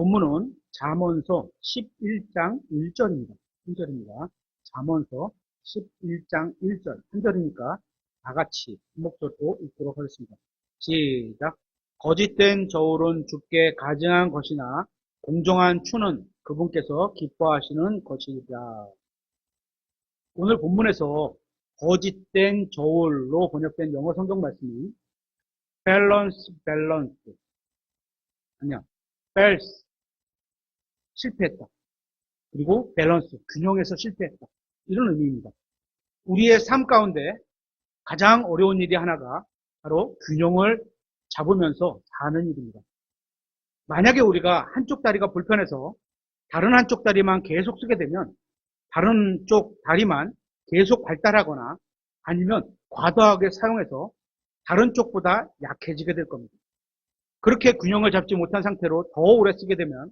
본문은 잠언서 11장 1절입니다. 1절입니다. 잠언서 11장 1절. 1절이니까 다 같이 한 목소리로 읽도록 하겠습니다. 시작. 거짓된 저울은 주께 가증한 것이나 공정한 추는 그분께서 기뻐하시는 것이다. 오늘 본문에서 거짓된 저울로 번역된 영어 성경 말씀이 balance, 아니야, balance, 실패했다. 그리고 밸런스, 균형에서 실패했다. 이런 의미입니다. 우리의 삶 가운데 가장 어려운 일이 하나가 바로 균형을 잡으면서 사는 일입니다. 만약에 우리가 한쪽 다리가 불편해서 다른 한쪽 다리만 계속 쓰게 되면 다른 쪽 다리만 계속 발달하거나 아니면 과도하게 사용해서 다른 쪽보다 약해지게 될 겁니다. 그렇게 균형을 잡지 못한 상태로 더 오래 쓰게 되면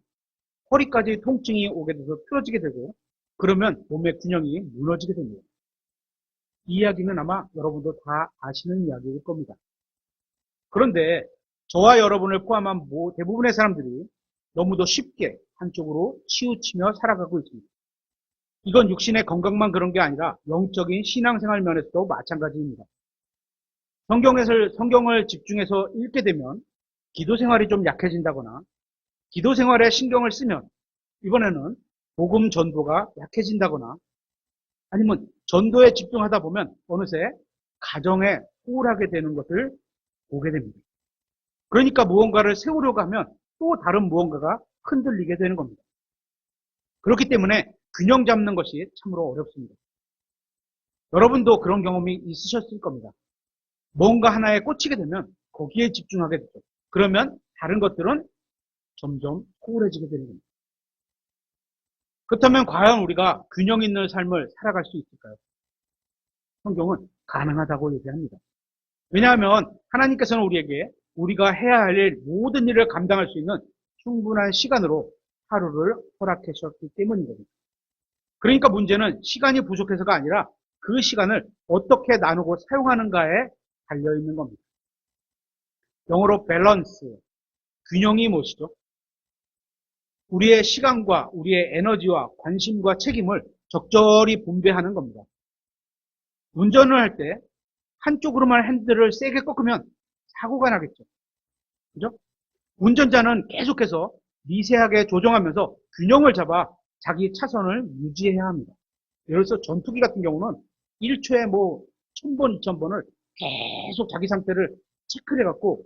허리까지 통증이 오게 돼서 틀어지게 되고 그러면 몸의 균형이 무너지게 됩니다. 이 이야기는 아마 여러분도 다 아시는 이야기일 겁니다. 그런데 저와 여러분을 포함한 대부분의 사람들이 너무도 쉽게 한쪽으로 치우치며 살아가고 있습니다. 이건 육신의 건강만 그런 게 아니라 영적인 신앙생활 면에서도 마찬가지입니다. 성경을 집중해서 읽게 되면 기도 생활이 좀 약해진다거나 기도 생활에 신경을 쓰면 이번에는 복음 전도가 약해진다거나 아니면 전도에 집중하다 보면 어느새 가정에 소홀하게 되는 것을 보게 됩니다. 그러니까 무언가를 세우려고 하면 또 다른 무언가가 흔들리게 되는 겁니다. 그렇기 때문에 균형 잡는 것이 참으로 어렵습니다. 여러분도 그런 경험이 있으셨을 겁니다. 뭔가 하나에 꽂히게 되면 거기에 집중하게 되죠. 그러면 다른 것들은 점점 소홀해지게 되는 겁니다. 그렇다면 과연 우리가 균형 있는 삶을 살아갈 수 있을까요? 성경은 가능하다고 얘기합니다. 왜냐하면 하나님께서는 우리에게 우리가 해야 할 일, 모든 일을 감당할 수 있는 충분한 시간으로 하루를 허락해 주셨기 때문이거든요. 그러니까 문제는 시간이 부족해서가 아니라 그 시간을 어떻게 나누고 사용하는가에 달려있는 겁니다. 영어로 밸런스, 균형이 무엇이죠? 우리의 시간과 우리의 에너지와 관심과 책임을 적절히 분배하는 겁니다. 운전을 할 때 한쪽으로만 핸들을 세게 꺾으면 사고가 나겠죠. 그죠? 운전자는 계속해서 미세하게 조정하면서 균형을 잡아 자기 차선을 유지해야 합니다. 예를 들어서 전투기 같은 경우는 1초에 1000번, 2000번을 계속 자기 상태를 체크를 해갖고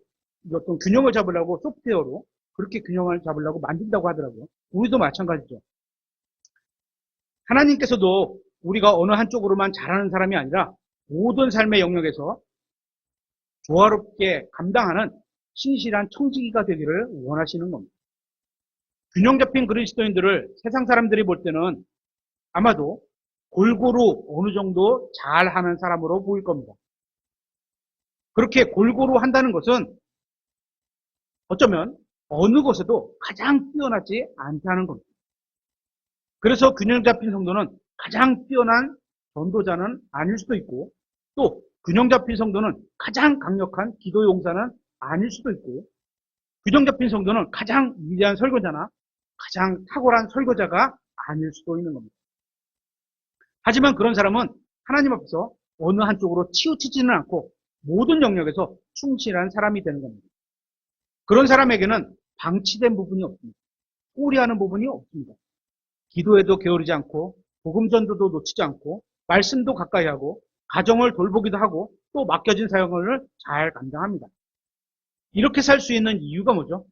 어떤 균형을 잡으려고 소프트웨어로 그렇게 균형을 잡으려고 만든다고 하더라고요. 우리도 마찬가지죠. 하나님께서도 우리가 어느 한쪽으로만 잘하는 사람이 아니라 모든 삶의 영역에서 조화롭게 감당하는 신실한 청지기가 되기를 원하시는 겁니다. 균형 잡힌 그리스도인들을 세상 사람들이 볼 때는 아마도 골고루 어느 정도 잘하는 사람으로 보일 겁니다. 그렇게 골고루 한다는 것은 어쩌면 어느 곳에도 가장 뛰어나지 않다는 겁니다. 그래서 균형 잡힌 성도는 가장 뛰어난 전도자는 아닐 수도 있고 또 균형 잡힌 성도는 가장 강력한 기도 용사는 아닐 수도 있고 균형 잡힌 성도는 가장 위대한 설교자나 가장 탁월한 설교자가 아닐 수도 있는 겁니다. 하지만 그런 사람은 하나님 앞에서 어느 한쪽으로 치우치지는 않고 모든 영역에서 충실한 사람이 되는 겁니다. 그런 사람에게는 방치된 부분이 없습니다. 꼬리하는 부분이 없습니다. 기도에도 게으르지 않고 복음 전도도 놓치지 않고 말씀도 가까이 하고 가정을 돌보기도 하고 또 맡겨진 사역을 잘 감당합니다. 이렇게 살 수 있는 이유가 뭐죠?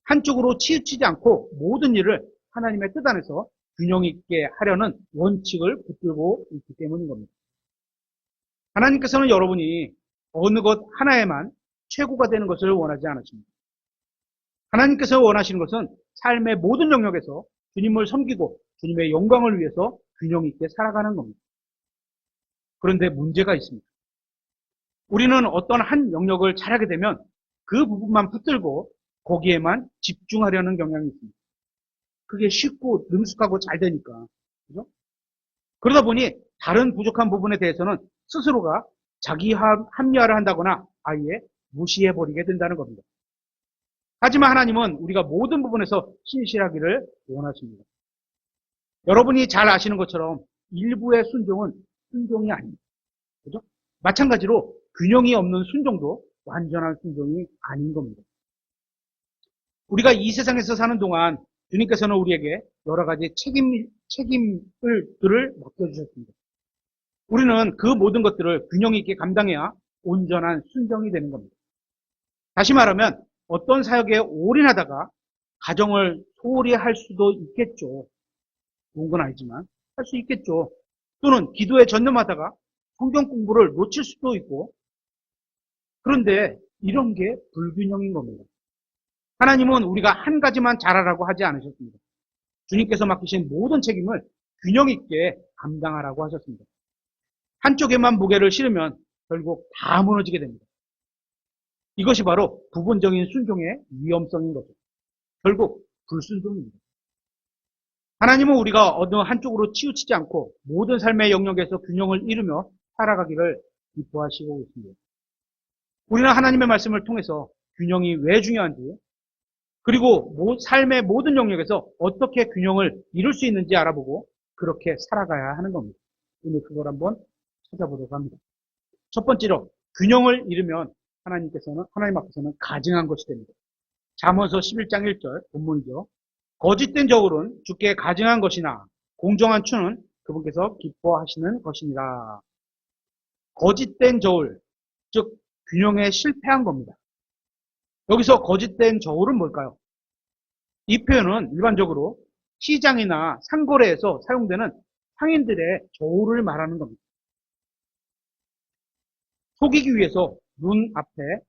한쪽으로 치우치지 않고 모든 일을 하나님의 뜻 안에서 균형 있게 하려는 원칙을 붙들고 있기 때문인 겁니다. 하나님께서는 여러분이 어느 것 하나에만 최고가 되는 것을 원하지 않으십니다. 하나님께서 원하시는 것은 삶의 모든 영역에서 주님을 섬기고 주님의 영광을 위해서 균형 있게 살아가는 겁니다. 그런데 문제가 있습니다. 우리는 어떤 한 영역을 잘하게 되면 그 부분만 붙들고 거기에만 집중하려는 경향이 있습니다. 그게 쉽고 능숙하고 잘 되니까. 그죠? 그러다 보니 다른 부족한 부분에 대해서는 스스로가 자기 합리화를 한다거나 아예 무시해버리게 된다는 겁니다. 하지만 하나님은 우리가 모든 부분에서 신실하기를 원하십니다. 여러분이 잘 아시는 것처럼 일부의 순종은 순종이 아닙니다. 그죠? 마찬가지로 균형이 없는 순종도 완전한 순종이 아닌 겁니다. 우리가 이 세상에서 사는 동안 주님께서는 우리에게 여러 가지 책임들을 맡겨주셨습니다. 우리는 그 모든 것들을 균형 있게 감당해야 온전한 순종이 되는 겁니다. 다시 말하면 어떤 사역에 올인하다가 가정을 소홀히 할 수도 있겠죠. 좋은 건 아니지만 할 수 있겠죠. 또는 기도에 전념하다가 성경 공부를 놓칠 수도 있고, 그런데 이런 게 불균형인 겁니다. 하나님은 우리가 한 가지만 잘하라고 하지 않으셨습니다. 주님께서 맡기신 모든 책임을 균형 있게 감당하라고 하셨습니다. 한쪽에만 무게를 실으면 결국 다 무너지게 됩니다. 이것이 바로 부분적인 순종의 위험성인 거죠. 결국 불순종입니다. 하나님은 우리가 어느 한쪽으로 치우치지 않고 모든 삶의 영역에서 균형을 이루며 살아가기를 기뻐하시고 있습니다. 우리는 하나님의 말씀을 통해서 균형이 왜 중요한지, 그리고 삶의 모든 영역에서 어떻게 균형을 이룰 수 있는지 알아보고 그렇게 살아가야 하는 겁니다. 오늘 그걸 한번 찾아보도록 합니다. 첫 번째로 균형을 이루면 하나님 앞에서는 가증한 것이 됩니다. 잠언서 11장 1절 본문이죠. 거짓된 저울은 주께 가증한 것이나 공정한 추는 그분께서 기뻐하시는 것이니라. 거짓된 저울, 즉 균형에 실패한 겁니다. 여기서 거짓된 저울은 뭘까요? 이 표현은 일반적으로 시장이나 상거래에서 사용되는 상인들의 저울을 말하는 겁니다. 속이기 위해서 눈 앞에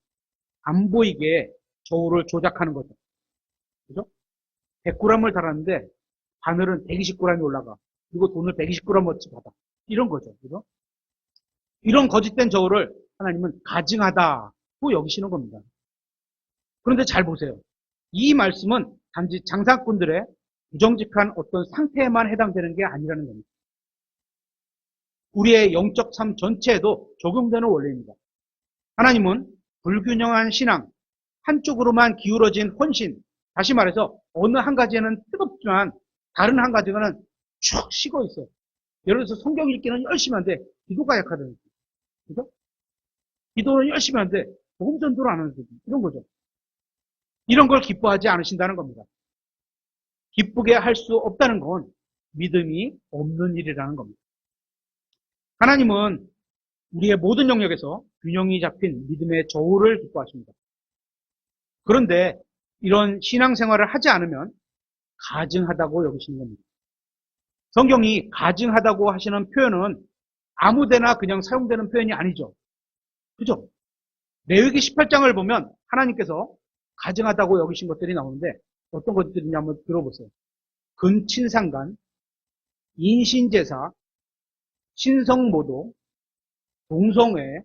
안 보이게 저울을 조작하는 거죠. 그죠? 100g을 달았는데 바늘은 120g이 올라가. 그리고 돈을 120g어치 받아. 이런 거죠. 그죠? 이런 거짓된 저울을 하나님은 가증하다고 여기시는 겁니다. 그런데 잘 보세요. 이 말씀은 단지 장사꾼들의 부정직한 어떤 상태에만 해당되는 게 아니라는 겁니다. 우리의 영적 삶 전체에도 적용되는 원리입니다. 하나님은 불균형한 신앙, 한쪽으로만 기울어진 헌신, 다시 말해서 어느 한 가지에는 뜨겁지만 다른 한 가지는 쭉 식어 있어요. 예를 들어서 성경 읽기는 열심히 하는데 기도가 약하다는 거죠. 그죠? 기도는 열심히 하는데 복음 전도를 안 하는 거죠. 이런 거죠. 이런 걸 기뻐하지 않으신다는 겁니다. 기쁘게 할 수 없다는 건 믿음이 없는 일이라는 겁니다. 하나님은 우리의 모든 영역에서 균형이 잡힌 믿음의 저울을 기뻐하십니다. 그런데 이런 신앙생활을 하지 않으면 가증하다고 여기시는 겁니다. 성경이 가증하다고 하시는 표현은 아무데나 그냥 사용되는 표현이 아니죠. 그죠? 레위기 18장을 보면 하나님께서 가증하다고 여기신 것들이 나오는데 어떤 것들이냐 한번 들어보세요. 근친상간, 인신제사, 신성모독, 동성애,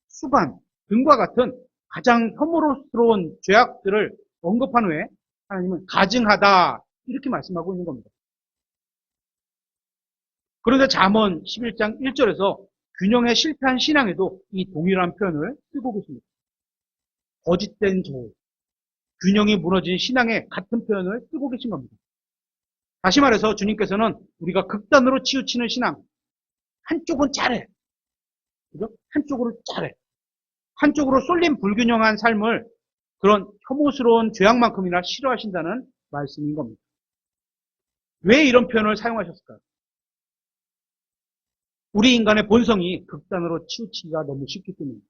수반 등과 같은 가장 혐오스러운 죄악들을 언급한 후에 하나님은 가증하다 이렇게 말씀하고 있는 겁니다. 그런데 잠언 11장 1절에서 균형에 실패한 신앙에도 이 동일한 표현을 쓰고 계십니다. 거짓된 저울, 균형이 무너진 신앙에 같은 표현을 쓰고 계신 겁니다. 다시 말해서 주님께서는 우리가 극단으로 치우치는 신앙, 한쪽은 잘해. 그죠? 한쪽으로 잘해. 한쪽으로 쏠린 불균형한 삶을 그런 혐오스러운 죄악만큼이나 싫어하신다는 말씀인 겁니다. 왜 이런 표현을 사용하셨을까요? 우리 인간의 본성이 극단으로 치우치기가 너무 쉽기 때문입니다.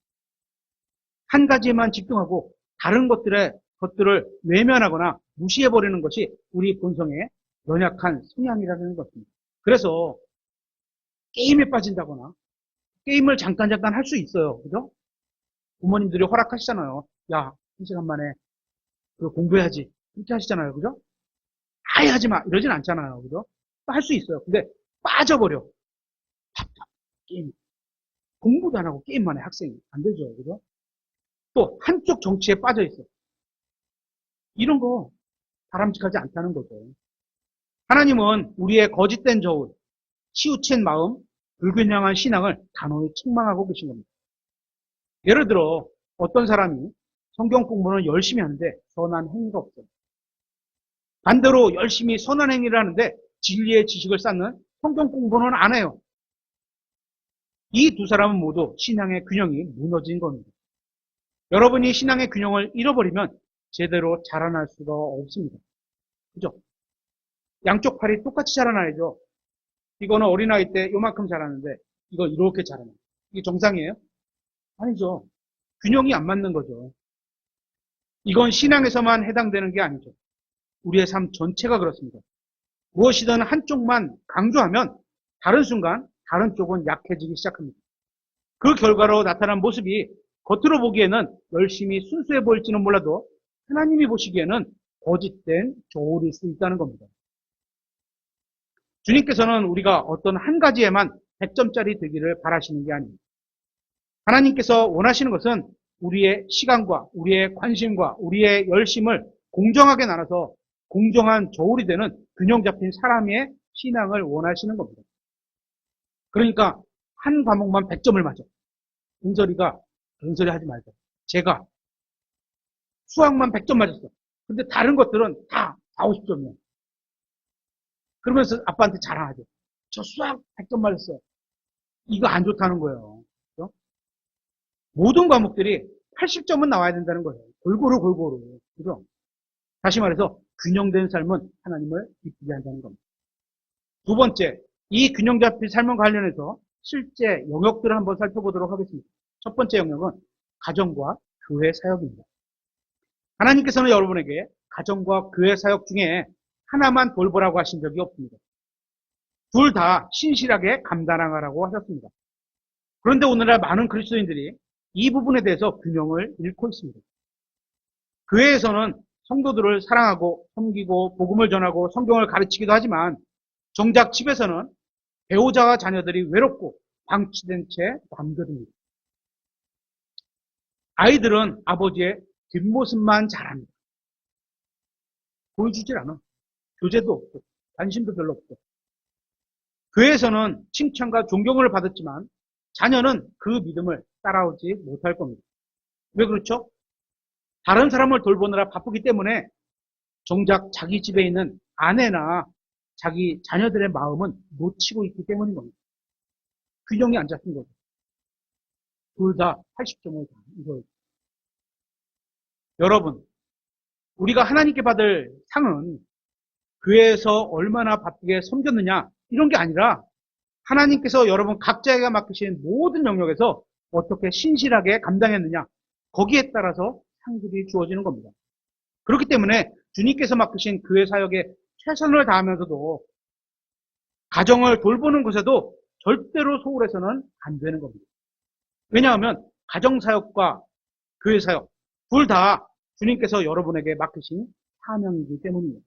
한 가지에만 집중하고 다른 것들을 외면하거나 무시해버리는 것이 우리 본성의 연약한 성향이라는 것입니다. 그래서 게임에 빠진다거나 게임을 잠깐 할 수 있어요. 그죠? 부모님들이 허락하시잖아요. 야, 1시간 만에 공부해야지. 이렇게 하시잖아요. 그죠? 아예 하지 마. 이러진 않잖아요. 그죠? 할 수 있어요. 근데 빠져버려. 게임. 공부도 안 하고 게임만 해, 학생이. 안 되죠. 그죠? 또 한쪽 정치에 빠져 있어. 이런 거 바람직하지 않다는 거죠. 하나님은 우리의 거짓된 저울, 치우친 마음, 불균형한 신앙을 단호히 책망하고 계신 겁니다. 예를 들어 어떤 사람이 성경 공부는 열심히 하는데 선한 행위가 없어요. 반대로 열심히 선한 행위를 하는데 진리의 지식을 쌓는 성경 공부는 안 해요. 이 두 사람은 모두 신앙의 균형이 무너진 겁니다. 여러분이 신앙의 균형을 잃어버리면 제대로 자라날 수가 없습니다. 그죠? 양쪽 팔이 똑같이 자라나야죠. 이거는 어린아이 때 요만큼 자라는데 이거 이렇게 자라나요. 이게 정상이에요? 아니죠. 균형이 안 맞는 거죠. 이건 신앙에서만 해당되는 게 아니죠. 우리의 삶 전체가 그렇습니다. 무엇이든 한쪽만 강조하면 다른 순간 다른 쪽은 약해지기 시작합니다. 그 결과로 나타난 모습이 겉으로 보기에는 열심히 순수해 보일지는 몰라도 하나님이 보시기에는 거짓된 저울일 수 있다는 겁니다. 주님께서는 우리가 어떤 한 가지에만 100점짜리 되기를 바라시는 게 아닙니다. 하나님께서 원하시는 것은 우리의 시간과 우리의 관심과 우리의 열심을 공정하게 나눠서 공정한 저울이 되는 균형 잡힌 사람의 신앙을 원하시는 겁니다. 그러니까 한 과목만 100점을 맞아. 은설이가 은설이 하지 말자. 제가 수학만 100점 맞았어. 근데 다른 것들은 다 50점이야. 그러면서 아빠한테 자랑하죠. 저 수학 100점 맞았어요. 이거 안 좋다는 거예요. 그렇죠? 모든 과목들이 80점은 나와야 된다는 거예요. 골고루. 그죠? 다시 말해서 균형된 삶은 하나님을 기쁘게 한다는 겁니다. 두 번째, 이 균형 잡힌 삶과 관련해서 실제 영역들을 한번 살펴보도록 하겠습니다. 첫 번째 영역은 가정과 교회 사역입니다. 하나님께서는 여러분에게 가정과 교회 사역 중에 하나만 돌보라고 하신 적이 없습니다. 둘 다 신실하게 감당하라고 하셨습니다. 그런데 오늘날 많은 그리스도인들이 이 부분에 대해서 균형을 잃고 있습니다. 교회에서는 성도들을 사랑하고 섬기고 복음을 전하고 성경을 가르치기도 하지만 정작 집에서는 배우자와 자녀들이 외롭고 방치된 채 남겨둡니다. 아이들은 아버지의 뒷모습만 잘합니다. 보여주질 않아. 교제도 없고 관심도 별로 없고. 교회에서는 칭찬과 존경을 받았지만 자녀는 그 믿음을 따라오지 못할 겁니다. 왜 그렇죠? 다른 사람을 돌보느라 바쁘기 때문에 정작 자기 집에 있는 아내나 자기 자녀들의 마음은 놓치고 있기 때문인 겁니다. 균형이 안 잡힌 거죠. 둘 다 80점을 다 이거. 여러분, 우리가 하나님께 받을 상은 교회에서 얼마나 바쁘게 섬겼느냐 이런 게 아니라 하나님께서 여러분 각자에게 맡기신 모든 영역에서 어떻게 신실하게 감당했느냐 거기에 따라서 상들이 주어지는 겁니다. 그렇기 때문에 주님께서 맡기신 교회 사역에 최선을 다하면서도 가정을 돌보는 것에도 절대로 소홀해서는 안 되는 겁니다. 왜냐하면 가정사역과 교회사역 둘 다 주님께서 여러분에게 맡기신 사명이기 때문입니다.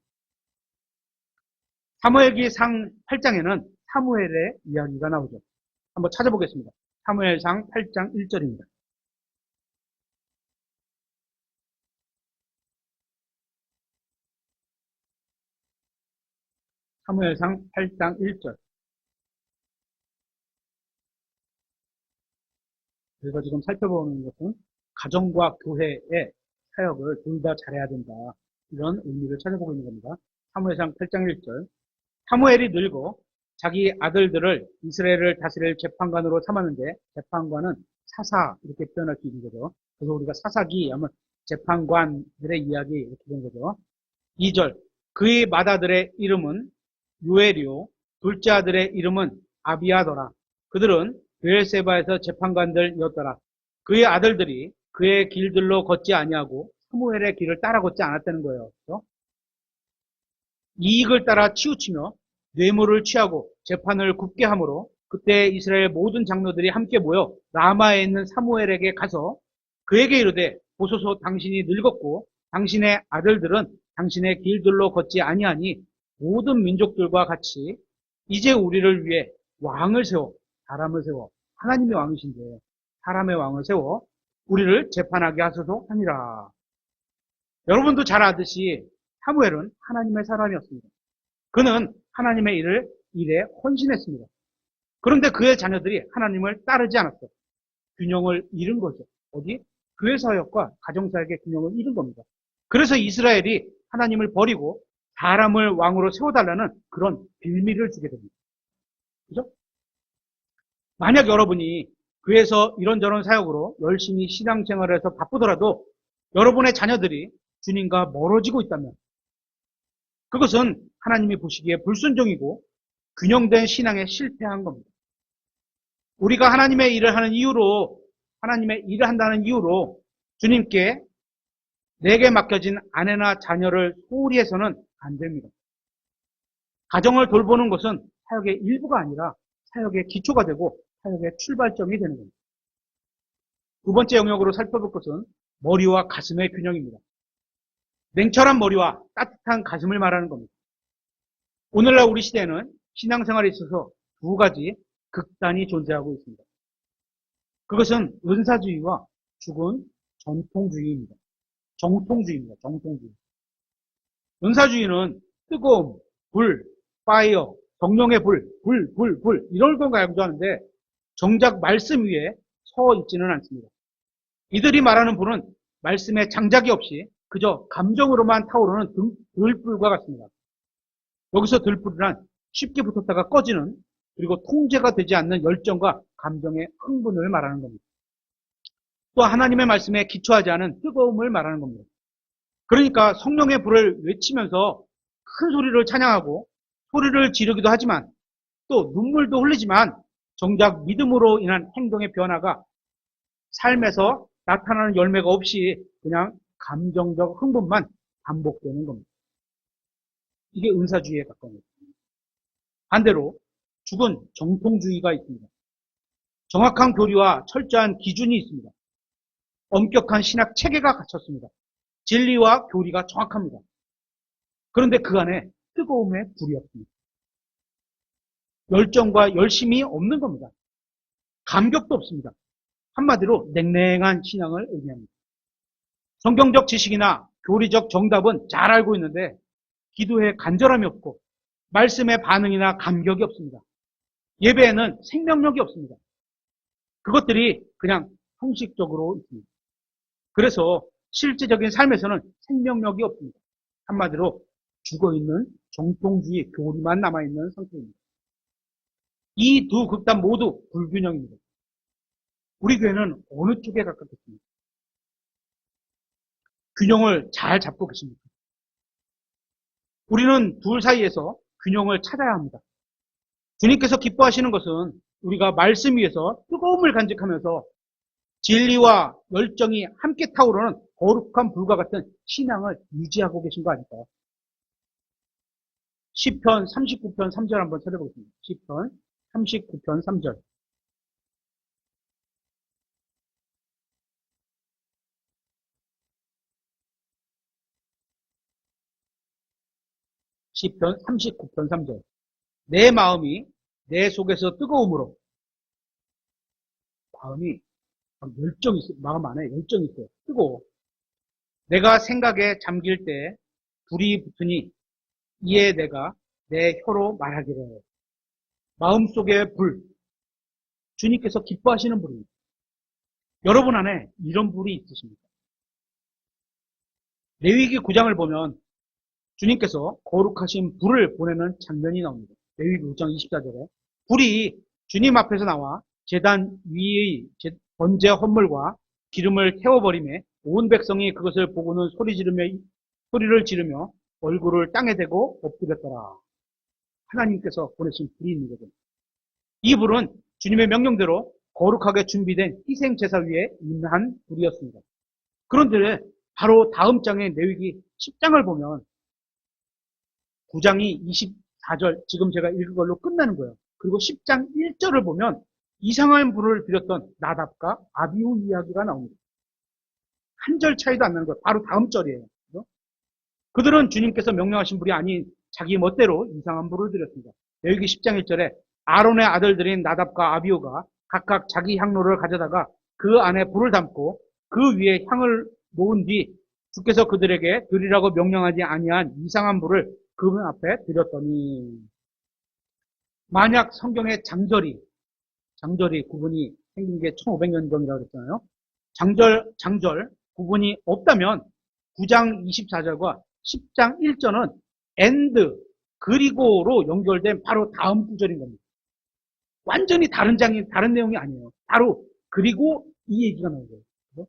사무엘기 상 8장에는 사무엘의 이야기가 나오죠. 한번 찾아보겠습니다. 사무엘상 8장 1절입니다. 사무엘상 8장 1절. 그래서 지금 살펴보는 것은 가정과 교회의 사역을 둘 다 잘해야 된다. 이런 의미를 찾아보고 있는 겁니다. 사무엘상 8장 1절. 사무엘이 늙어 자기 아들들을 이스라엘을 다스릴 재판관으로 삼았는데 재판관은 사사 이렇게 표현할 수 있는 거죠. 그래서 우리가 사사기 하면 재판관들의 이야기 이렇게 된 거죠. 2절. 그의 맏아들의 이름은 요엘이요 둘째 아들의 이름은 아비아더라. 그들은 브엘세바에서 재판관들이었더라. 그의 아들들이 그의 길들로 걷지 아니하고 사무엘의 길을 따라 걷지 않았다는 거예요. 그렇죠? 이익을 따라 치우치며 뇌물을 취하고 재판을 굽게 하므로 그때 이스라엘 모든 장로들이 함께 모여 라마에 있는 사무엘에게 가서 그에게 이르되 보소서 당신이 늙었고 당신의 아들들은 당신의 길들로 걷지 아니하니 모든 민족들과 같이 이제 우리를 위해 왕을 세워 사람을 세워 하나님의 왕이신데 사람의 왕을 세워 우리를 재판하게 하소서 하니라. 여러분도 잘 아듯이 사무엘은 하나님의 사람이었습니다. 그는 하나님의 일에 헌신했습니다. 그런데 그의 자녀들이 하나님을 따르지 않았어요. 균형을 잃은 거죠. 어디? 교회 사역과 가정 사역의 균형을 잃은 겁니다. 그래서 이스라엘이 하나님을 버리고 사람을 왕으로 세워달라는 그런 빌미를 주게 됩니다. 그죠? 만약 여러분이 교회에서 이런저런 사역으로 열심히 신앙생활을 해서 바쁘더라도 여러분의 자녀들이 주님과 멀어지고 있다면 그것은 하나님이 보시기에 불순종이고 균형된 신앙에 실패한 겁니다. 우리가 하나님의 일을 하는 이유로, 하나님의 일을 한다는 이유로 주님께 내게 맡겨진 아내나 자녀를 소홀히 해서는 안 됩니다. 가정을 돌보는 것은 사역의 일부가 아니라 사역의 기초가 되고 사역의 출발점이 되는 겁니다. 두 번째 영역으로 살펴볼 것은 머리와 가슴의 균형입니다. 냉철한 머리와 따뜻한 가슴을 말하는 겁니다. 오늘날 우리 시대에는 신앙생활에 있어서 두 가지 극단이 존재하고 있습니다. 그것은 은사주의와 죽은 전통주의입니다. 정통주의입니다. 정통주의. 은사주의는 뜨거움, 불, 파이어, 성령의 불, 불 이런 걸 강조하는데 정작 말씀 위에 서 있지는 않습니다. 이들이 말하는 불은 말씀에 장작이 없이 그저 감정으로만 타오르는 들불과 같습니다. 여기서 들불이란 쉽게 붙었다가 꺼지는 그리고 통제가 되지 않는 열정과 감정의 흥분을 말하는 겁니다. 또 하나님의 말씀에 기초하지 않은 뜨거움을 말하는 겁니다. 그러니까 성령의 불을 외치면서 큰 소리를 찬양하고 소리를 지르기도 하지만 또 눈물도 흘리지만 정작 믿음으로 인한 행동의 변화가 삶에서 나타나는 열매가 없이 그냥 감정적 흥분만 반복되는 겁니다. 이게 은사주의에 가까운 겁니다. 반대로 죽은 정통주의가 있습니다. 정확한 교리와 철저한 기준이 있습니다. 엄격한 신학 체계가 갖췄습니다. 진리와 교리가 정확합니다. 그런데 그 안에 뜨거움의 불이 없습니다. 열정과 열심이 없는 겁니다. 감격도 없습니다. 한마디로 냉랭한 신앙을 의미합니다. 성경적 지식이나 교리적 정답은 잘 알고 있는데 기도에 간절함이 없고 말씀의 반응이나 감격이 없습니다. 예배에는 생명력이 없습니다. 그것들이 그냥 형식적으로 있습니다. 그래서 실제적인 삶에서는 생명력이 없습니다. 한마디로 죽어있는 정통주의 교리만 남아있는 상태입니다. 이 두 극단 모두 불균형입니다. 우리 교회는 어느 쪽에 가깝겠습니까? 균형을 잘 잡고 계십니까? 우리는 둘 사이에서 균형을 찾아야 합니다. 주님께서 기뻐하시는 것은 우리가 말씀 위에서 뜨거움을 간직하면서 진리와 열정이 함께 타오르는 거룩한 불과 같은 신앙을 유지하고 계신 거 아닐까요? 시편 39편 3절 한번 찾아보겠습니다. 시편 39편 3절. 시편 39편 3절. 내 마음이 내 속에서 뜨거움으로 마음이 열정이 있어요. 마음 안에 열정이 있어요. 뜨거워. 내가 생각에 잠길 때 불이 붙으니 이에 내가 내 혀로 말하기를. 마음속의 불. 주님께서 기뻐하시는 불입니다. 여러분 안에 이런 불이 있으십니까? 레위기 9장을 보면 주님께서 거룩하신 불을 보내는 장면이 나옵니다. 레위기 9장 24절에 불이 주님 앞에서 나와 제단 위의 번제 헌물과 기름을 태워버리매 온 백성이 그것을 보고는 소리를 지르며 얼굴을 땅에 대고 엎드렸더라. 하나님께서 보내신 불이 있는 거죠. 이 불은 주님의 명령대로 거룩하게 준비된 희생제사 위에 임한 불이었습니다. 그런데 바로 다음 장의 레위기 10장을 보면 9장이 24절, 지금 제가 읽은 걸로 끝나는 거예요. 그리고 10장 1절을 보면 이상한 불을 들였던 나답과 아비후 이야기가 나옵니다. 한 절 차이도 안 나는 거예요. 바로 다음 절이에요. 그죠? 그들은 주님께서 명령하신 불이 아닌 자기 멋대로 이상한 불을 들였습니다. 레위기 10장 1절에 아론의 아들들인 나답과 아비후가 각각 자기 향로를 가져다가 그 안에 불을 담고 그 위에 향을 놓은 뒤 주께서 그들에게 드리라고 명령하지 아니한 이상한 불을 그 앞에 드렸더니, 만약 성경에 장절이 구분이 생긴 게 1500년 전이라고 그랬잖아요. 장절 구분이 없다면 9장 24절과 10장 1절은 and 그리고로 연결된 바로 다음 구절인 겁니다. 완전히 다른 다른 내용이 아니에요. 바로 그리고 이 얘기가 나오는 거예요. 그죠?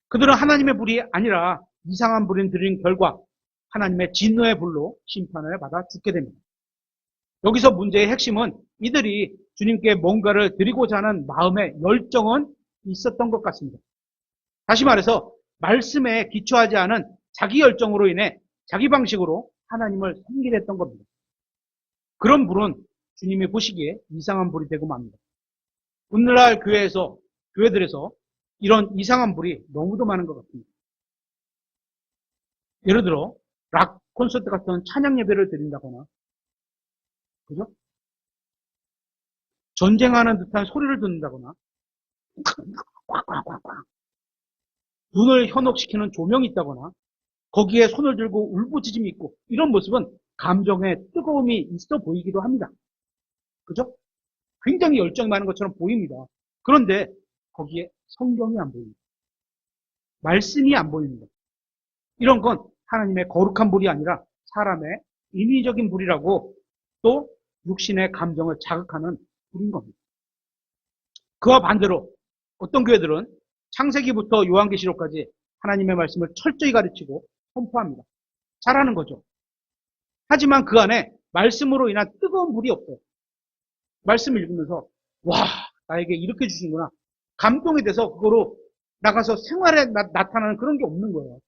그들은 하나님의 불이 아니라 이상한 불을 들인 결과 하나님의 진노의 불로 심판을 받아 죽게 됩니다. 여기서 문제의 핵심은 이들이 주님께 뭔가를 드리고자 하는 마음의 열정은 있었던 것 같습니다. 다시 말해서 말씀에 기초하지 않은 자기 열정으로 인해 자기 방식으로 하나님을 섬기랬던 겁니다. 그런 불은 주님이 보시기에 이상한 불이 되고 맙니다. 오늘날 교회들에서 이런 이상한 불이 너무도 많은 것 같습니다. 예를 들어 락 콘서트 같은 찬양 예배를 드린다거나, 그죠? 전쟁하는 듯한 소리를 듣는다거나, 꽉꽉꽉꽉 눈을 현혹시키는 조명이 있다거나, 거기에 손을 들고 울부짖음이 있고, 이런 모습은 감정의 뜨거움이 있어 보이기도 합니다. 그죠? 굉장히 열정이 많은 것처럼 보입니다. 그런데 거기에 성경이 안 보입니다. 말씀이 안 보입니다. 이런 건 하나님의 거룩한 불이 아니라 사람의 인위적인 불이라고, 또 육신의 감정을 자극하는 불인 겁니다. 그와 반대로 어떤 교회들은 창세기부터 요한계시록까지 하나님의 말씀을 철저히 가르치고 선포합니다. 잘하는 거죠. 하지만 그 안에 말씀으로 인한 뜨거운 불이 없어요. 말씀을 읽으면서 와, 나에게 이렇게 주신구나, 감동이 돼서 그거로 나가서 생활에 나타나는 그런 게 없는 거예요.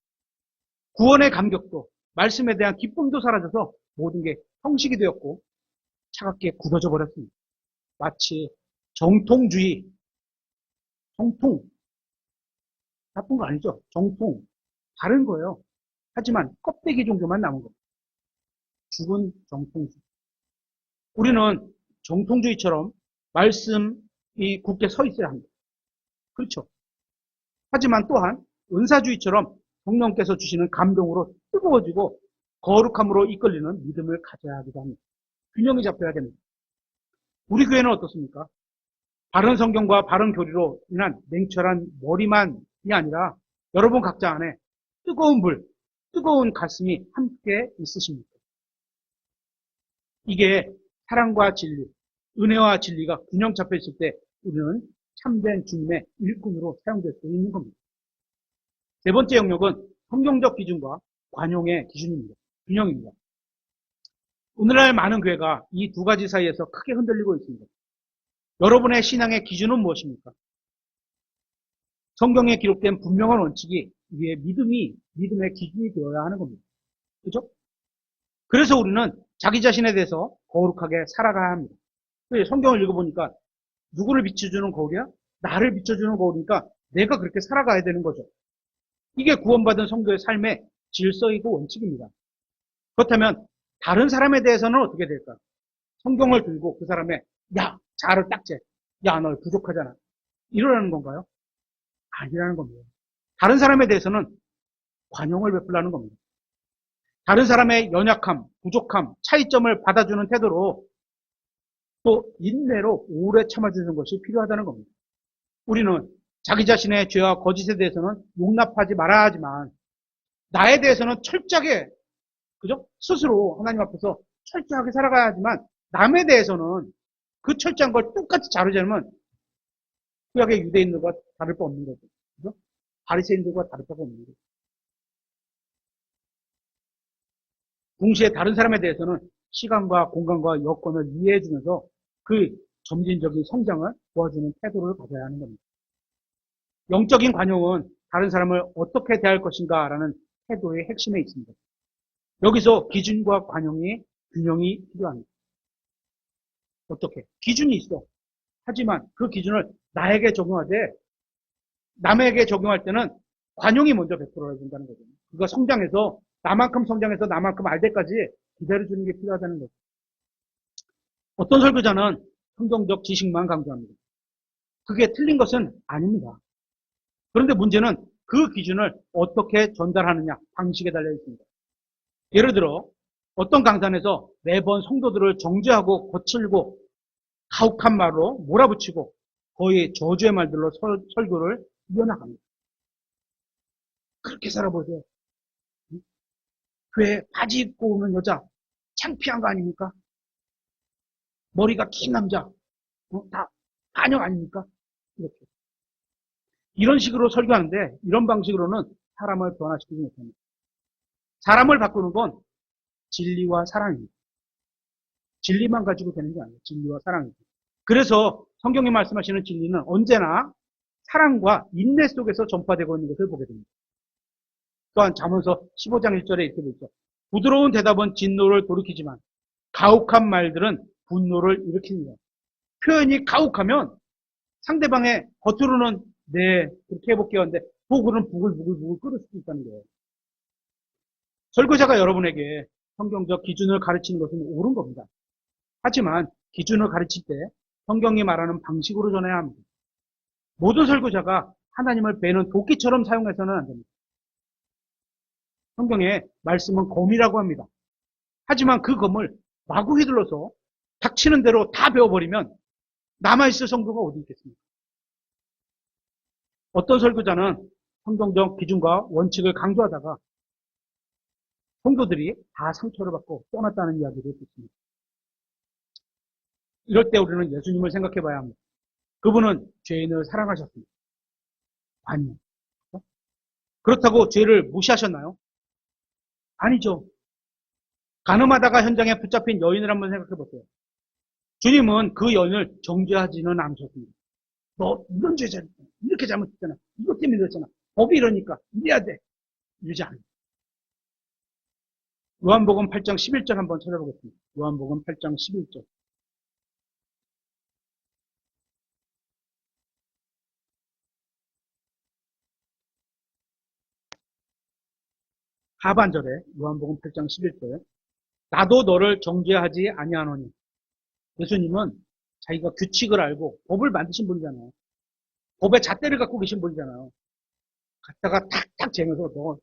구원의 감격도, 말씀에 대한 기쁨도 사라져서 모든 게 형식이 되었고 차갑게 굳어져 버렸습니다. 마치 정통주의, 정통, 나쁜 거 아니죠? 정통, 다른 거예요. 하지만 껍데기 종교만 남은 겁니다. 죽은 정통주의. 우리는 정통주의처럼 말씀이 굳게 서 있어야 합니다. 그렇죠? 하지만 또한 은사주의처럼 성령께서 주시는 감동으로 뜨거워지고 거룩함으로 이끌리는 믿음을 가져야 하기도 합니다. 균형이 잡혀야 됩니다. 우리 교회는 어떻습니까? 바른 성경과 바른 교리로 인한 냉철한 머리만이 아니라 여러분 각자 안에 뜨거운 불, 뜨거운 가슴이 함께 있으십니까? 이게 사랑과 진리, 은혜와 진리가 균형 잡혀 있을 때 우리는 참된 주님의 일꾼으로 사용될 수 있는 겁니다. 세 번째 영역은 성경적 기준과 관용의 기준입니다. 균형입니다. 오늘날 많은 교회가 이 두 가지 사이에서 크게 흔들리고 있습니다. 여러분의 신앙의 기준은 무엇입니까? 성경에 기록된 분명한 원칙이 우리의 믿음의 기준이 되어야 하는 겁니다. 그렇죠? 그래서 우리는 자기 자신에 대해서 거룩하게 살아가야 합니다. 성경을 읽어보니까 누구를 비춰주는 거울이야? 나를 비춰주는 거울이니까 내가 그렇게 살아가야 되는 거죠. 이게 구원받은 성도의 삶의 질서이고 원칙입니다. 그렇다면 다른 사람에 대해서는 어떻게 될까? 성경을 들고 그 사람의 야, 자아를 딱재, 야, 너 부족하잖아, 이러라는 건가요? 아니라는 겁니다. 다른 사람에 대해서는 관용을 베풀라는 겁니다. 다른 사람의 연약함, 부족함, 차이점을 받아주는 태도로 또 인내로 오래 참아주는 것이 필요하다는 겁니다. 우리는 자기 자신의 죄와 거짓에 대해서는 용납하지 말아야 하지만 나에 대해서는 철저하게, 그죠? 스스로 하나님 앞에서 철저하게 살아가야 하지만 남에 대해서는 그 철저한 걸 똑같이 자르자면 구약의 유대인들과 다를 바 없는 거죠. 그죠? 바리새인들과 다를 바가 없는 거죠. 동시에 다른 사람에 대해서는 시간과 공간과 여건을 이해해 주면서 그 점진적인 성장을 도와주는 태도를 가져야 하는 겁니다. 영적인 관용은 다른 사람을 어떻게 대할 것인가라는 태도의 핵심에 있습니다. 여기서 기준과 관용의 균형이 필요합니다. 어떻게? 기준이 있어. 하지만 그 기준을 나에게 적용하되 남에게 적용할 때는 관용이 먼저 베풀어야 된다는 거죠. 그가 성장해서 나만큼 성장해서 나만큼 알 때까지 기다려주는 게 필요하다는 거죠. 어떤 설교자는 성경적 지식만 강조합니다. 그게 틀린 것은 아닙니다. 그런데 문제는 그 기준을 어떻게 전달하느냐 방식에 달려 있습니다. 예를 들어 어떤 강단에서 매번 성도들을 정죄하고 거칠고 가혹한 말로 몰아붙이고 거의 저주의 말들로 설교를 이어나갑니다. 그렇게 살아보세요. 교회 바지 입고 오는 여자 창피한 거 아닙니까? 머리가 긴 남자 다 반역 아닙니까? 이렇게. 이런 식으로 설교하는데 이런 방식으로는 사람을 변화시키지 못합니다. 사람을 바꾸는 건 진리와 사랑입니다. 진리만 가지고 되는 게 아니에요. 진리와 사랑입니다. 그래서 성경이 말씀하시는 진리는 언제나 사랑과 인내 속에서 전파되고 있는 것을 보게 됩니다. 또한 잠언서 15장 1절에 이렇게 되어 있죠. 부드러운 대답은 진노를 돌이키지만 가혹한 말들은 분노를 일으킵니다. 표현이 가혹하면 상대방의 겉으로는 네 그렇게 해볼게요 하는데 속으로는 부글부글 끓을 수도 있다는 거예요. 설교자가 여러분에게 성경적 기준을 가르치는 것은 옳은 겁니다. 하지만 기준을 가르칠 때 성경이 말하는 방식으로 전해야 합니다. 모든 설교자가 하나님을 베는 도끼처럼 사용해서는 안 됩니다. 성경에 말씀은 검이라고 합니다. 하지만 그 검을 마구 휘둘러서 닥치는 대로 다 배워버리면 남아있을 성도가 어디 있겠습니까? 어떤 설교자는 성경적 기준과 원칙을 강조하다가 성도들이 다 상처를 받고 떠났다는 이야기를 듣습니다. 이럴 때 우리는 예수님을 생각해 봐야 합니다. 그분은 죄인을 사랑하셨습니다. 아니요. 그렇다고 죄를 무시하셨나요? 아니죠. 가늠하다가 현장에 붙잡힌 여인을 한번 생각해 보세요. 주님은 그 여인을 정죄하지는 않으셨습니다. 너 이런 죄 잘했잖아. 이렇게 잘못했잖아. 이것 때문에 그랬잖아. 법이 이러니까 이래야 돼. 이러지 않아요. 요한복음 8장 11절 한번 찾아보겠습니다. 요한복음 8장 11절. 하반절에 요한복음 8장 11절. 나도 너를 정죄하지 아니하노니. 예수님은 자기가 규칙을 알고 법을 만드신 분이잖아요. 법의 잣대를 갖고 계신 분이잖아요. 갖다가 탁탁 재면서 너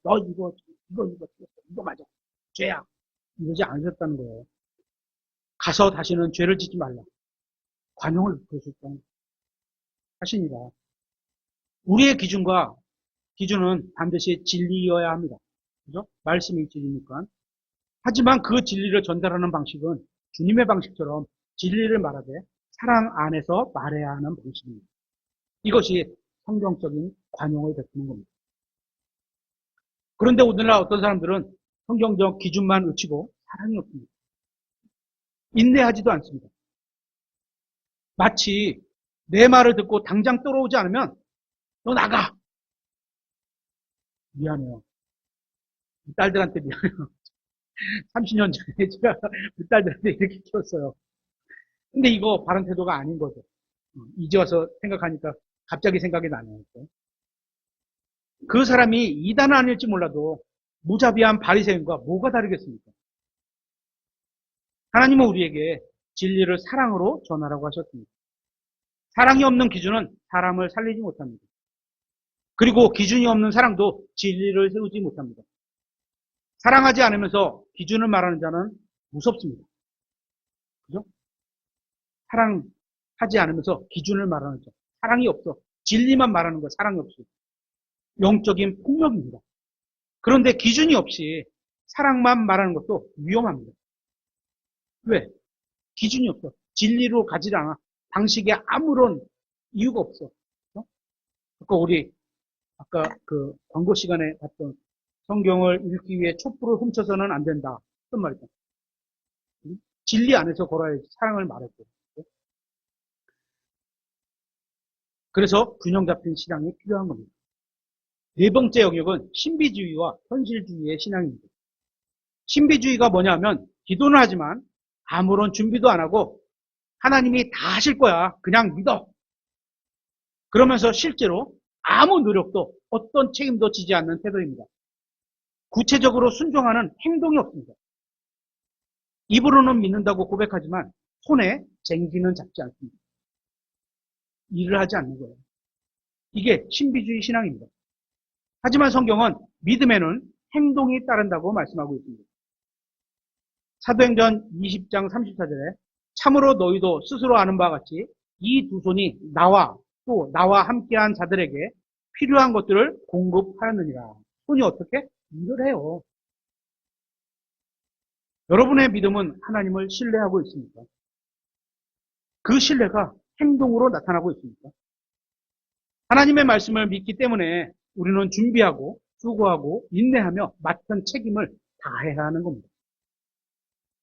이거 맞아. 죄야. 이러지 않으셨다는 거예요. 가서 다시는 죄를 짓지 말라. 관용을 베푸셨다는 하십니다. 우리의 기준은 반드시 진리여야 합니다. 그죠? 말씀이 진리니까. 하지만 그 진리를 전달하는 방식은 주님의 방식처럼 진리를 말하되 사랑 안에서 말해야 하는 방식입니다. 이것이 성경적인 관용을 베푸는 겁니다. 그런데 오늘날 어떤 사람들은 성경적 기준만 외치고 사랑이 없습니다. 인내하지도 않습니다. 마치 내 말을 듣고 당장 떨어오지 않으면 너 나가. 미안해요. 딸들한테 미안해요. 30년 전에 제가 그 딸들한테 이렇게 키웠어요. 근데 이거 바른 태도가 아닌 거죠. 이제 와서 생각하니까 갑자기 생각이 나네요. 그 사람이 이단은 아닐지 몰라도 무자비한 바리새인과 뭐가 다르겠습니까? 하나님은 우리에게 진리를 사랑으로 전하라고 하셨습니다. 사랑이 없는 기준은 사람을 살리지 못합니다. 그리고 기준이 없는 사랑도 진리를 세우지 못합니다. 사랑하지 않으면서 기준을 말하는 자는 무섭습니다. 그죠? 사랑하지 않으면서 기준을 말하는 자. 사랑이 없어. 진리만 말하는 거 사랑이 없어. 영적인 폭력입니다. 그런데 기준이 없이 사랑만 말하는 것도 위험합니다. 왜? 기준이 없어. 진리로 가지 않아. 방식에 아무런 이유가 없어. 그러니까 우리 아까 그 광고 시간에 봤던 성경을 읽기 위해 촛불을 훔쳐서는 안 된다. 어떤 말이죠? 진리 안에서 걸어야지 사랑을 말했고. 그래서 균형 잡힌 신앙이 필요한 겁니다. 네 번째 영역은 신비주의와 현실주의의 신앙입니다. 신비주의가 뭐냐면 기도는 하지만 아무런 준비도 안 하고 하나님이 다 하실 거야. 그냥 믿어. 그러면서 실제로 아무 노력도 어떤 책임도 지지 않는 태도입니다. 구체적으로 순종하는 행동이 없습니다. 입으로는 믿는다고 고백하지만 손에 쟁기는 잡지 않습니다. 일을 하지 않는 거예요. 이게 신비주의 신앙입니다. 하지만 성경은 믿음에는 행동이 따른다고 말씀하고 있습니다. 사도행전 20장 34절에 참으로 너희도 스스로 아는 바와 같이 이 두 손이 나와 또 나와 함께한 자들에게 필요한 것들을 공급하였느니라. 손이 어떻게? 일을 해요. 여러분의 믿음은 하나님을 신뢰하고 있습니까? 그 신뢰가 행동으로 나타나고 있습니까? 하나님의 말씀을 믿기 때문에 우리는 준비하고 수고하고 인내하며 맡은 책임을 다해야 하는 겁니다.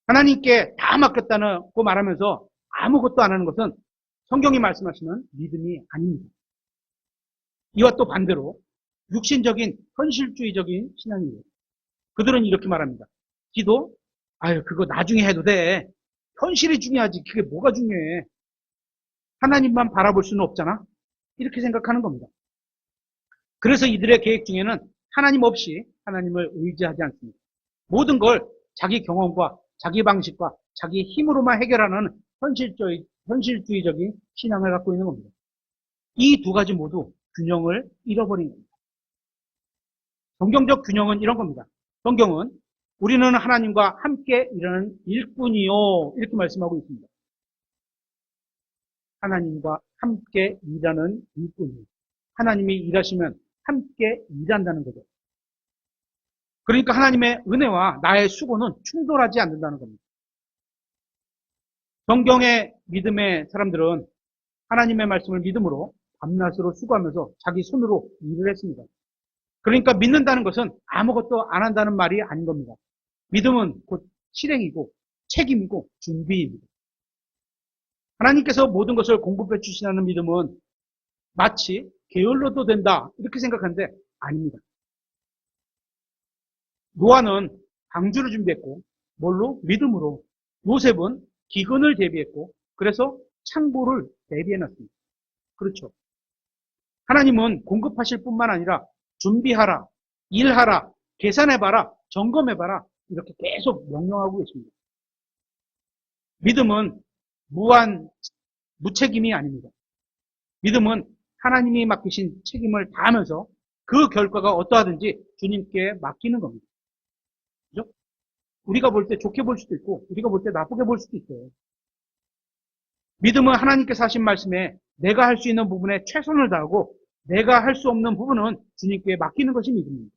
하나님께 다 맡겼다고 말하면서 아무것도 안 하는 것은 성경이 말씀하시는 믿음이 아닙니다. 이와 또 반대로 육신적인 현실주의적인 신앙이에요. 그들은 이렇게 말합니다. 기도? 아유, 그거 나중에 해도 돼. 현실이 중요하지. 그게 뭐가 중요해. 하나님만 바라볼 수는 없잖아. 이렇게 생각하는 겁니다. 그래서 이들의 계획 중에는 하나님 없이 하나님을 의지하지 않습니다. 모든 걸 자기 경험과 자기 방식과 자기 힘으로만 해결하는 현실주의적인 신앙을 갖고 있는 겁니다. 이 두 가지 모두 균형을 잃어버린 겁니다. 성경적 균형은 이런 겁니다. 성경은 우리는 하나님과 함께 일하는 일꾼이요. 이렇게 말씀하고 있습니다. 하나님과 함께 일하는 일꾼이요. 하나님이 일하시면 함께 일한다는 거죠. 그러니까 하나님의 은혜와 나의 수고는 충돌하지 않는다는 겁니다. 성경의 믿음의 사람들은 하나님의 말씀을 믿음으로 밤낮으로 수고하면서 자기 손으로 일을 했습니다. 그러니까 믿는다는 것은 아무것도 안 한다는 말이 아닌 겁니다. 믿음은 곧 실행이고 책임이고 준비입니다. 하나님께서 모든 것을 공급해 주시는 믿음은 마치 게을러도 된다 이렇게 생각하는데 아닙니다. 노아는 방주를 준비했고 뭘로? 믿음으로. 요셉은 기근을 대비했고 그래서 창고를 대비해놨습니다. 그렇죠. 하나님은 공급하실 뿐만 아니라 준비하라, 일하라, 계산해봐라, 점검해봐라 이렇게 계속 명령하고 계십니다. 믿음은 무책임이 아닙니다. 믿음은 하나님이 맡기신 책임을 다하면서 그 결과가 어떠하든지 주님께 맡기는 겁니다. 그죠? 우리가 볼 때 좋게 볼 수도 있고 우리가 볼 때 나쁘게 볼 수도 있어요. 믿음은 하나님께서 하신 말씀에 내가 할 수 있는 부분에 최선을 다하고 내가 할 수 없는 부분은 주님께 맡기는 것이 믿음입니다.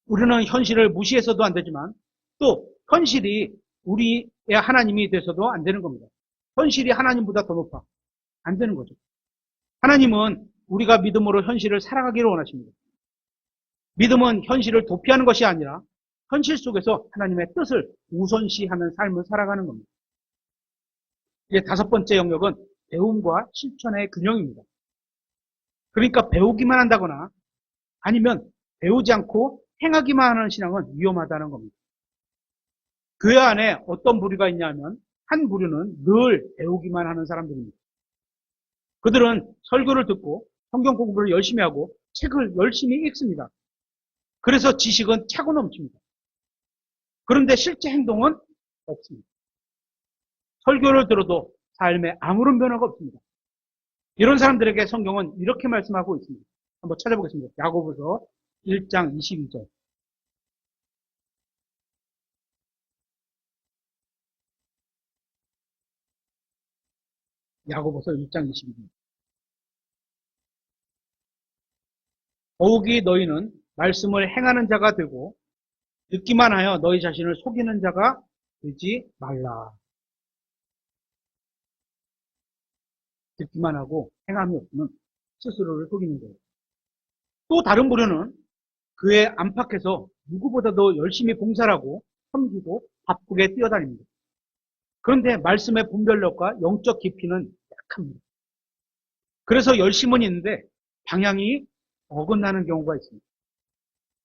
우리는 현실을 무시해서도 안 되지만 또 현실이 우리의 하나님이 돼서도 안 되는 겁니다. 현실이 하나님보다 더 높아. 안 되는 거죠. 하나님은 우리가 믿음으로 현실을 살아가기를 원하십니다. 믿음은 현실을 도피하는 것이 아니라 현실 속에서 하나님의 뜻을 우선시하는 삶을 살아가는 겁니다. 이제 다섯 번째 영역은 배움과 실천의 균형입니다. 그러니까 배우기만 한다거나 아니면 배우지 않고 행하기만 하는 신앙은 위험하다는 겁니다. 교회 안에 어떤 부류가 있냐면 한 부류는 늘 배우기만 하는 사람들입니다. 그들은 설교를 듣고 성경 공부를 열심히 하고 책을 열심히 읽습니다. 그래서 지식은 차고 넘칩니다. 그런데 실제 행동은 없습니다. 설교를 들어도 삶에 아무런 변화가 없습니다. 이런 사람들에게 성경은 이렇게 말씀하고 있습니다. 한번 찾아보겠습니다. 야고보서 1장 22절. 야고보서 1장 22절. 더욱이 너희는 말씀을 행하는 자가 되고 듣기만 하여 너희 자신을 속이는 자가 되지 말라. 듣기만 하고 행함이 없으면 스스로를 속이는 거예요. 또 다른 부류는 그의 안팎에서 누구보다도 열심히 봉사를 하고 섬기고 바쁘게 뛰어다닙니다. 그런데 말씀의 분별력과 영적 깊이는 약합니다. 그래서 열심은 있는데 방향이 어긋나는 경우가 있습니다.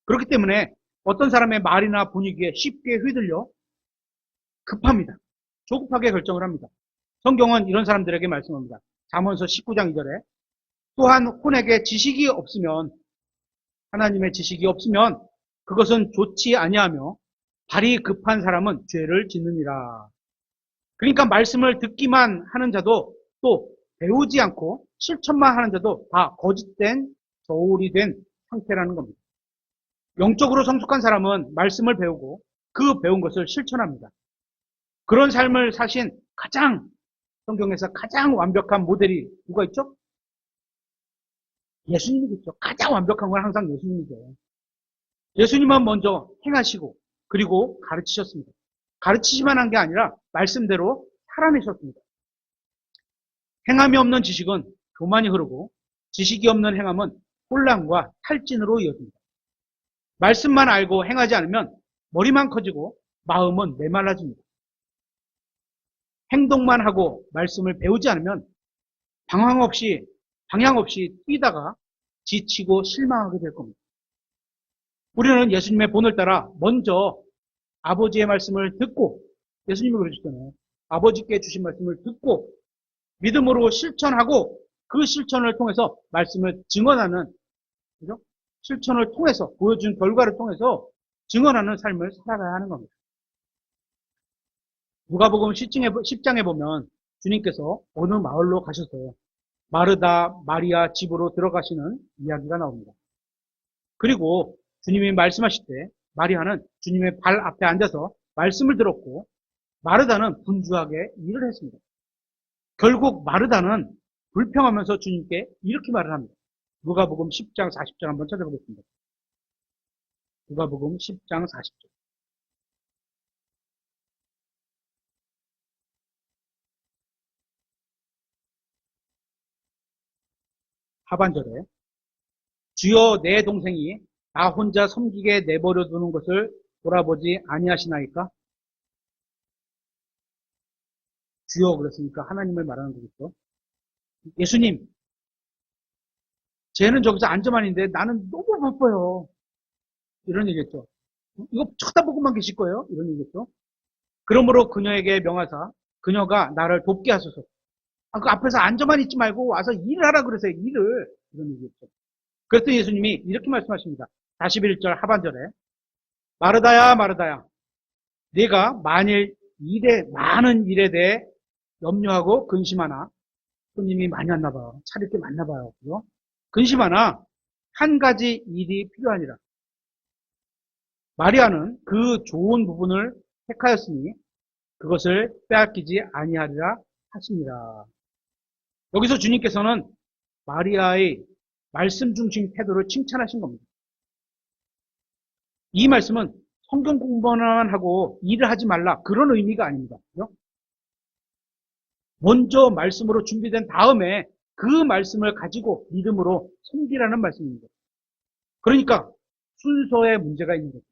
그렇기 때문에 어떤 사람의 말이나 분위기에 쉽게 휘둘려 급합니다. 조급하게 결정을 합니다. 성경은 이런 사람들에게 말씀합니다. 잠언서 19장 2절에 또한 혼에게 지식이 없으면 하나님의 지식이 없으면 그것은 좋지 아니하며 발이 급한 사람은 죄를 짓느니라. 그러니까 말씀을 듣기만 하는 자도 또 배우지 않고 실천만 하는 자도 다 거짓된 저울이 된 상태라는 겁니다. 영적으로 성숙한 사람은 말씀을 배우고 그 배운 것을 실천합니다. 그런 삶을 사신 성경에서 가장 완벽한 모델이 누가 있죠? 예수님이겠죠. 가장 완벽한 건 항상 예수님이죠. 예수님은 먼저 행하시고 그리고 가르치셨습니다. 가르치지만 한 게 아니라 말씀대로 살아내셨습니다. 행함이 없는 지식은 교만이 흐르고 지식이 없는 행함은 혼란과 탈진으로 이어집니다. 말씀만 알고 행하지 않으면 머리만 커지고 마음은 메말라집니다. 행동만 하고 말씀을 배우지 않으면 방향 없이 뛰다가 지치고 실망하게 될 겁니다. 우리는 예수님의 본을 따라 먼저 아버지의 말씀을 듣고, 예수님이 그러셨잖아요. 아버지께 주신 말씀을 듣고 믿음으로 실천하고 그 실천을 통해서 말씀을 증언하는, 그죠? 실천을 통해서 보여준 결과를 통해서 증언하는 삶을 살아가야 하는 겁니다. 누가복음 10장에 보면 주님께서 어느 마을로 가셔서 마르다, 마리아 집으로 들어가시는 이야기가 나옵니다. 그리고 주님이 말씀하실 때 마리아는 주님의 발 앞에 앉아서 말씀을 들었고 마르다는 분주하게 일을 했습니다. 결국 마르다는 불평하면서 주님께 이렇게 말을 합니다. 누가복음 10장 40절 한번 찾아보겠습니다. 누가복음 10장 40절. 하반절에 주여 내 동생이 나 혼자 섬기게 내버려 두는 것을 돌아보지 아니하시나이까? 주여 그랬으니까 하나님을 말하는 거겠죠. 예수님, 쟤는 저기서 앉아만 있는데 나는 너무 바빠요. 이런 얘기겠죠. 이거 쳐다보고만 계실 거예요? 이런 얘기겠죠. 그러므로 그녀에게 명하사 그녀가 나를 돕게 하소서. 그 앞에서 앉아만 있지 말고 와서 일을 하라 그러세요. 일을. 이런 얘기겠죠. 그래서 예수님이 이렇게 말씀하십니다. 41절 하반절에 마르다야 마르다야 네가 만일 많은 일에 대해 염려하고 근심하나 손님이 많이 왔나 봐요. 차릴 게 많나 봐요. 그죠? 근심하나 한 가지 일이 필요하니라. 마리아는 그 좋은 부분을 택하였으니 그것을 빼앗기지 아니하리라 하시니라. 여기서 주님께서는 마리아의 말씀 중심 태도를 칭찬하신 겁니다. 이 말씀은 성경 공부만 하고 일을 하지 말라 그런 의미가 아닙니다. 그죠? 먼저 말씀으로 준비된 다음에 그 말씀을 가지고 믿음으로 섬기라는 말씀입니다. 그러니까 순서에 문제가 있는 거죠.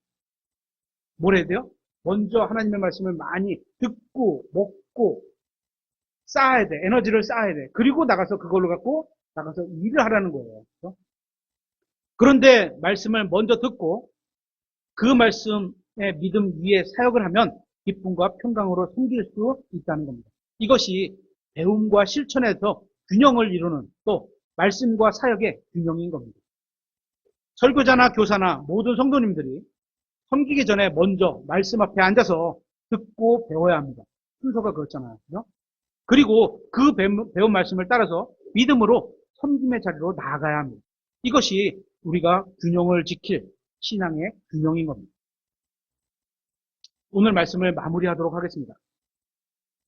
뭘 해야 돼요? 먼저 하나님의 말씀을 많이 듣고 먹고 쌓아야 돼. 에너지를 쌓아야 돼. 그리고 나가서 그걸로 갖고 나가서 일을 하라는 거예요. 그렇죠? 그런데 말씀을 먼저 듣고 그 말씀의 믿음 위에 사역을 하면 기쁨과 평강으로 섬길 수 있다는 겁니다. 이것이 배움과 실천에서 균형을 이루는 또 말씀과 사역의 균형인 겁니다. 설교자나 교사나 모든 성도님들이 섬기기 전에 먼저 말씀 앞에 앉아서 듣고 배워야 합니다. 순서가 그렇잖아요. 그죠? 그리고 그 배운 말씀을 따라서 믿음으로 섬김의 자리로 나아가야 합니다. 이것이 우리가 균형을 지킬 신앙의 균형인 겁니다. 오늘 말씀을 마무리하도록 하겠습니다.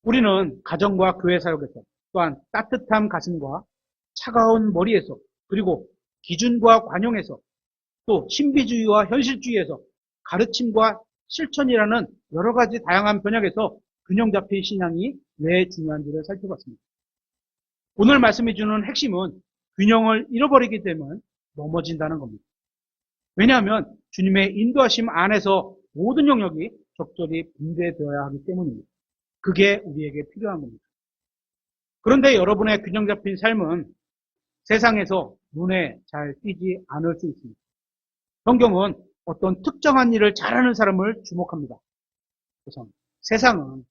우리는 가정과 교회 사역에서 또한 따뜻한 가슴과 차가운 머리에서 그리고 기준과 관용에서 또 신비주의와 현실주의에서 가르침과 실천이라는 여러 가지 다양한 번역에서 균형 잡힌 신앙이 왜 중요한지를 살펴봤습니다. 오늘 말씀해 주는 핵심은 균형을 잃어버리기 때문에 넘어진다는 겁니다. 왜냐하면 주님의 인도하심 안에서 모든 영역이 적절히 분배되어야 하기 때문입니다. 그게 우리에게 필요한 겁니다. 그런데 여러분의 균형 잡힌 삶은 세상에서 눈에 잘 띄지 않을 수 있습니다. 성경은 어떤 특정한 일을 잘하는 사람을 주목합니다. 그래서 세상은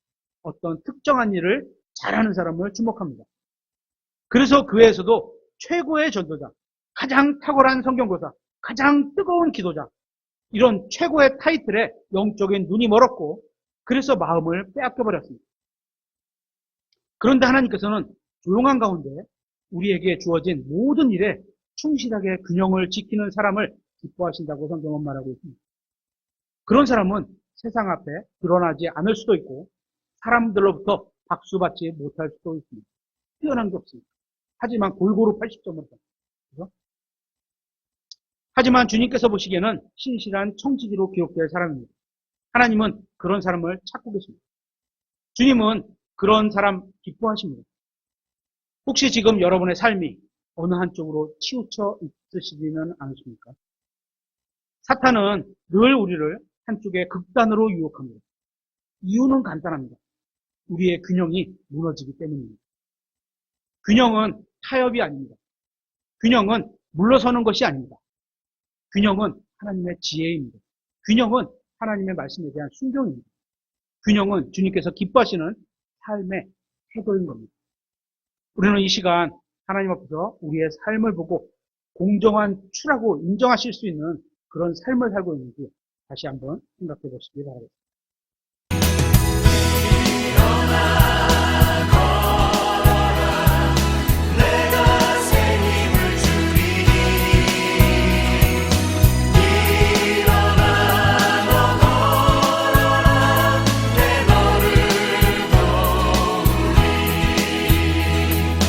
어떤 특정한 일을 잘하는 사람을 주목합니다. 그래서 교회에서도 최고의 전도자, 가장 탁월한 성경교사, 가장 뜨거운 기도자, 이런 최고의 타이틀에 영적인 눈이 멀었고 그래서 마음을 빼앗겨버렸습니다. 그런데 하나님께서는 조용한 가운데 우리에게 주어진 모든 일에 충실하게 균형을 지키는 사람을 기뻐하신다고 성경은 말하고 있습니다. 그런 사람은 세상 앞에 드러나지 않을 수도 있고 사람들로부터 박수받지 못할 수도 있습니다. 뛰어난 게 없습니다. 하지만 골고루 80점을 받습니다. 그죠? 하지만 주님께서 보시기에는 신실한 청지기로 기록될 사람입니다. 하나님은 그런 사람을 찾고 계십니다. 주님은 그런 사람 기뻐하십니다. 혹시 지금 여러분의 삶이 어느 한쪽으로 치우쳐 있으시지는 않으십니까? 사탄은 늘 우리를 한쪽의 극단으로 유혹합니다. 이유는 간단합니다. 우리의 균형이 무너지기 때문입니다. 균형은 타협이 아닙니다. 균형은 물러서는 것이 아닙니다. 균형은 하나님의 지혜입니다. 균형은 하나님의 말씀에 대한 순종입니다. 균형은 주님께서 기뻐하시는 삶의 태도인 겁니다. 우리는 이 시간 하나님 앞에서 우리의 삶을 보고 공정한 추라고 인정하실 수 있는 그런 삶을 살고 있는지 다시 한번 생각해 보시기 바랍니다.